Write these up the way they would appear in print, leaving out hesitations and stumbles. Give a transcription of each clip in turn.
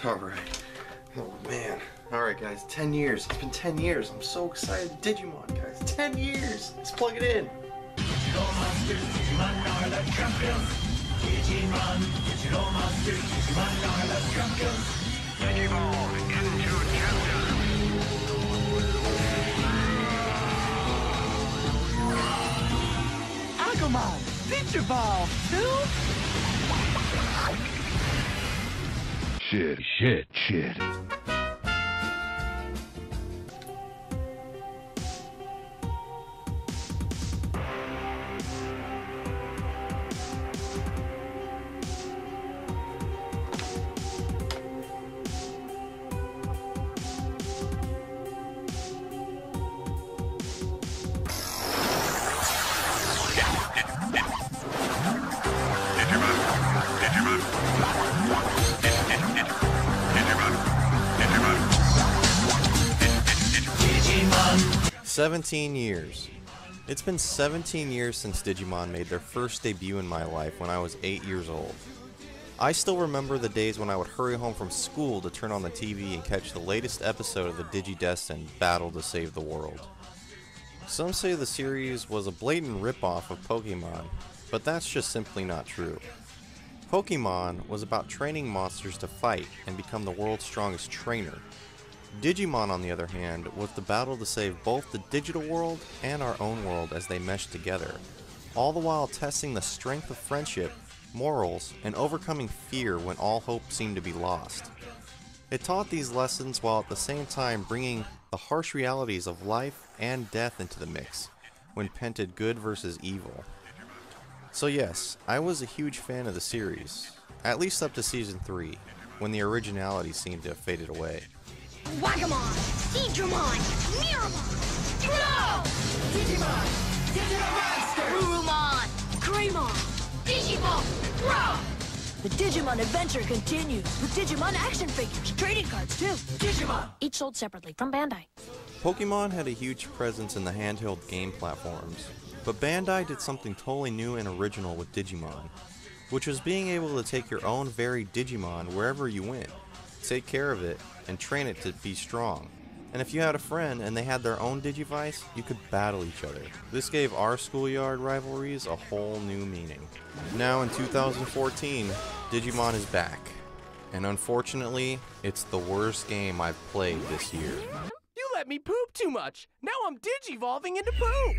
Alright. Oh man. Alright guys, 10 years. It's been 10 years. I'm so excited. Digimon, guys. 10 years. Let's plug it in. Digital monsters, Digimon are the champions. Digimon, digital monsters, Digimon are the champions. Digivolve into chapter. Agumon, Digivolve too? Shit. Digimon. 17 years. It's been 17 years since Digimon made their first debut in my life when I was 8 years old. I still remember the days when I would hurry home from school to turn on the TV and catch the latest episode of the Digidestined Battle to Save the World. Some say the series was a blatant ripoff of Pokemon, but that's just simply not true. Pokemon was about training monsters to fight and become the world's strongest trainer. Digimon, on the other hand, was the battle to save both the digital world and our own world as they meshed together, all the while testing the strength of friendship, morals, and overcoming fear when all hope seemed to be lost. It taught these lessons while at the same time bringing the harsh realities of life and death into the mix, when pented good versus evil. So yes, I was a huge fan of the series, at least up to Season 3, when the originality seemed to have faded away. Wagamon, Seedramon, Miramon, Grow! Digimon, Digital Monsters. Urumon, Greymon, Digivolve, Grow! The Digimon adventure continues with Digimon action figures, trading cards too. Digimon. Each sold separately from Bandai. Pokemon had a huge presence in the handheld game platforms, but Bandai did something totally new and original with Digimon, which was being able to take your own very Digimon wherever you went, take care of it, and train it to be strong. And if you had a friend and they had their own Digivice, you could battle each other. This gave our schoolyard rivalries a whole new meaning. Now in 2014, Digimon is back. And unfortunately, it's the worst game I've played this year. You let me poop too much. Now I'm digivolving into poop.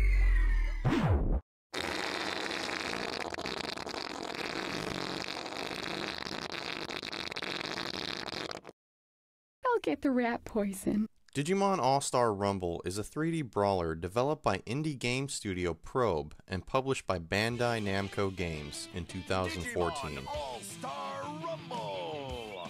I'll get the rat poison. Digimon All-Star Rumble is a 3D brawler developed by indie game studio Probe and published by Bandai Namco Games in 2014. Digimon All-Star Rumble.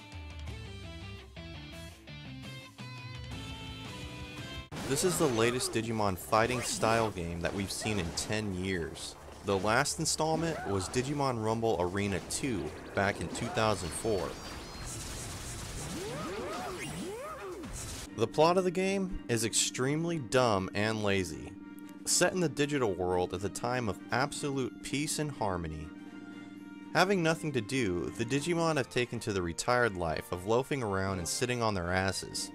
This is the latest Digimon fighting style game that we've seen in 10 years. The last installment was Digimon Rumble Arena 2 back in 2004. The plot of the game is extremely dumb and lazy. Set in the digital world at the time of absolute peace and harmony. Having nothing to do, the Digimon have taken to the retired life of loafing around and sitting on their asses.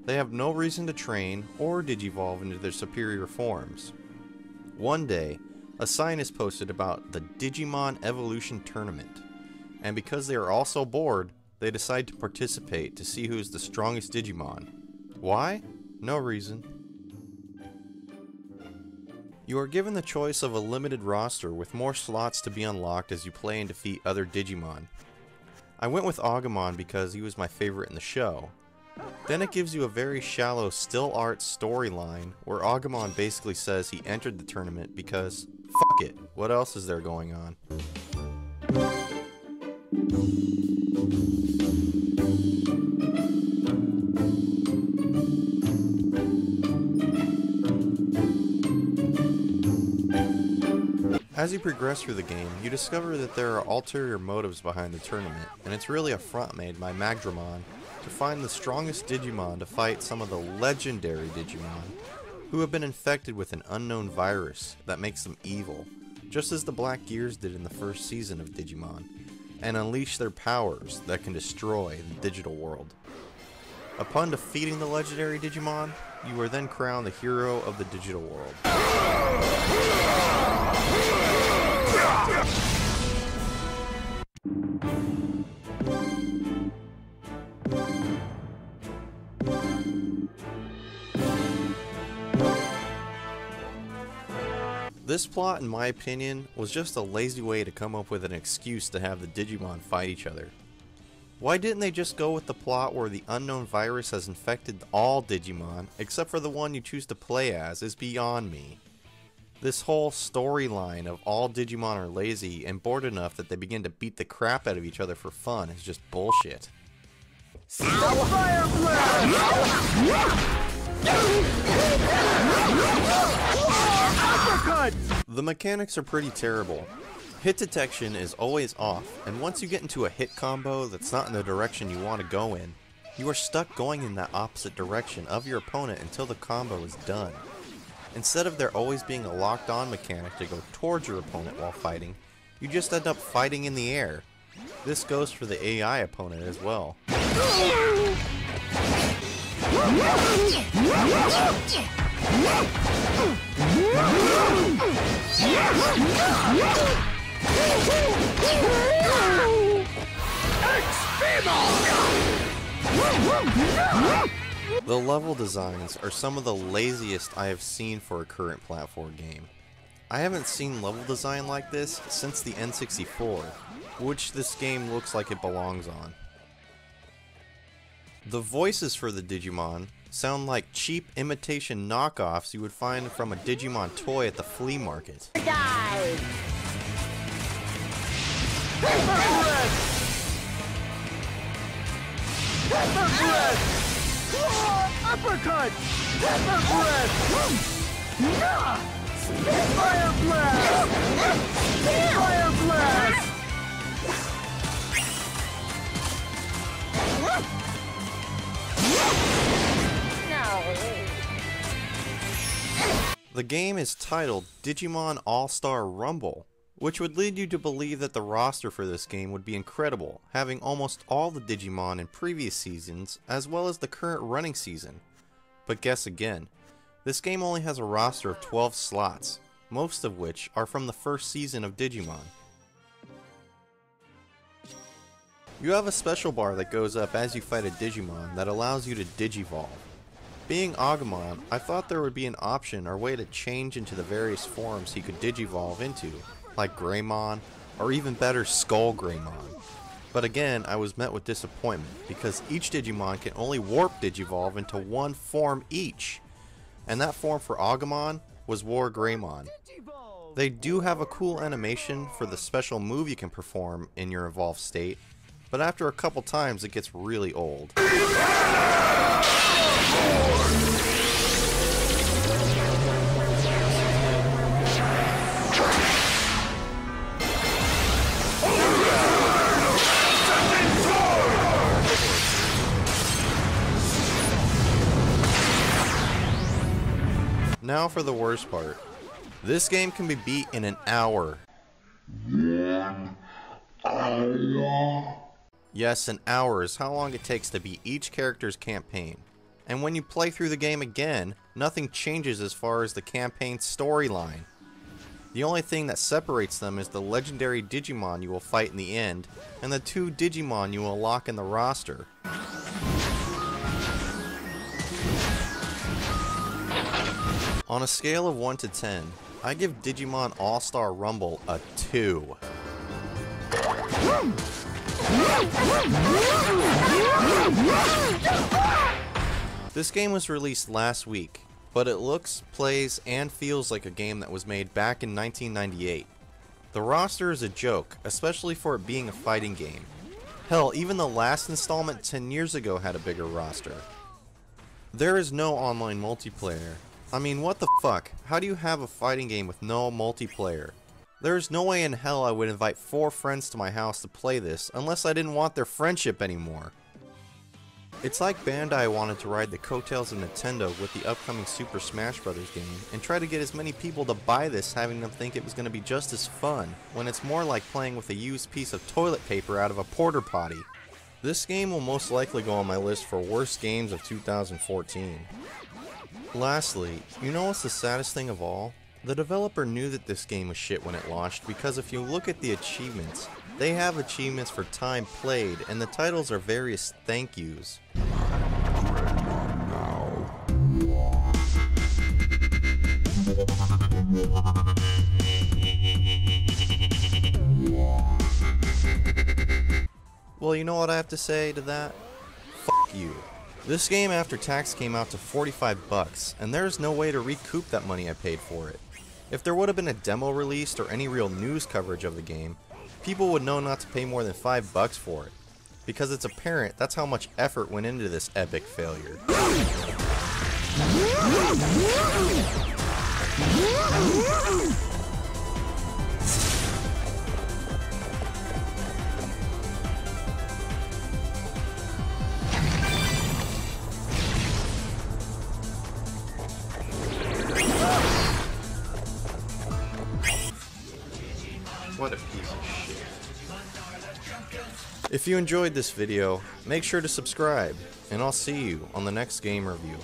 They have no reason to train or digivolve into their superior forms. One day, a sign is posted about the Digimon Evolution Tournament, and because they are all so bored, they decide to participate to see who is the strongest Digimon. Why? No reason. You are given the choice of a limited roster with more slots to be unlocked as you play and defeat other Digimon. I went with Agumon because he was my favorite in the show. Then it gives you a very shallow still art storyline where Agumon basically says he entered the tournament because fuck it, what else is there going on? As you progress through the game, you discover that there are ulterior motives behind the tournament, and it's really a front made by Magdramon to find the strongest Digimon to fight some of the legendary Digimon who have been infected with an unknown virus that makes them evil, just as the Black Gears did in the first season of Digimon. and unleash their powers that can destroy the digital world. Upon defeating the legendary Digimon, you are then crowned the hero of the digital world. This plot, in my opinion, was just a lazy way to come up with an excuse to have the Digimon fight each other. Why didn't they just go with the plot where the unknown virus has infected all Digimon, except for the one you choose to play as, is beyond me. This whole storyline of all Digimon are lazy and bored enough that they begin to beat the crap out of each other for fun is just bullshit. Fire blast! Uppercut! The mechanics are pretty terrible. Hit detection is always off, and once you get into a hit combo that's not in the direction you want to go in, you are stuck going in that opposite direction of your opponent until the combo is done. Instead of there always being a locked on mechanic to go towards your opponent while fighting, you just end up fighting in the air. This goes for the AI opponent as well. The level designs are some of the laziest I have seen for a current platform game. I haven't seen level design like this since the N64, which this game looks like it belongs on. The voices for the Digimon sound like cheap imitation knockoffs you would find from a Digimon toy at the flea market. Uppercut! Pepper breath! Fire blast! Fire blast! The game is titled Digimon All-Star Rumble, which would lead you to believe that the roster for this game would be incredible, having almost all the Digimon in previous seasons, as well as the current running season. But guess again, this game only has a roster of 12 slots, most of which are from the first season of Digimon. You have a special bar that goes up as you fight a Digimon that allows you to Digivolve. Being Agumon, I thought there would be an option or way to change into the various forms he could Digivolve into, like Greymon, or even better, Skull Greymon. But again, I was met with disappointment, because each Digimon can only warp Digivolve into one form each, and that form for Agumon was War Greymon. They do have a cool animation for the special move you can perform in your evolved state, but after a couple times it gets really old. Now for the worst part. This game can be beat in an hour. Yes, an hour is how long it takes to beat each character's campaign. And when you play through the game again, nothing changes as far as the campaign's storyline. The only thing that separates them is the legendary Digimon you will fight in the end, and the 2 Digimon you will lock in the roster. On a scale of 1 to 10, I give Digimon All-Star Rumble a 2. This game was released last week, but it looks, plays, and feels like a game that was made back in 1998. The roster is a joke, especially for it being a fighting game. Hell, even the last installment 10 years ago had a bigger roster. There is no online multiplayer. I mean, what the fuck? How do you have a fighting game with no multiplayer? There's no way in hell I would invite 4 friends to my house to play this unless I didn't want their friendship anymore. It's like Bandai wanted to ride the coattails of Nintendo with the upcoming Super Smash Bros. Game and try to get as many people to buy this, having them think it was going to be just as fun, when it's more like playing with a used piece of toilet paper out of a porta potty. This game will most likely go on my list for worst games of 2014. Lastly, you know what's the saddest thing of all? The developer knew that this game was shit when it launched, because if you look at the achievements, they have achievements for time played, and the titles are various thank yous. Well, you know what I have to say to that? Fuck you. This game after tax came out to $45, and there's no way to recoup that money I paid for it. If there would have been a demo released or any real news coverage of the game, people would know not to pay more than $5 for it. Because it's apparent that's how much effort went into this epic failure. What a piece of shit. If you enjoyed this video, make sure to subscribe, and I'll see you on the next game review.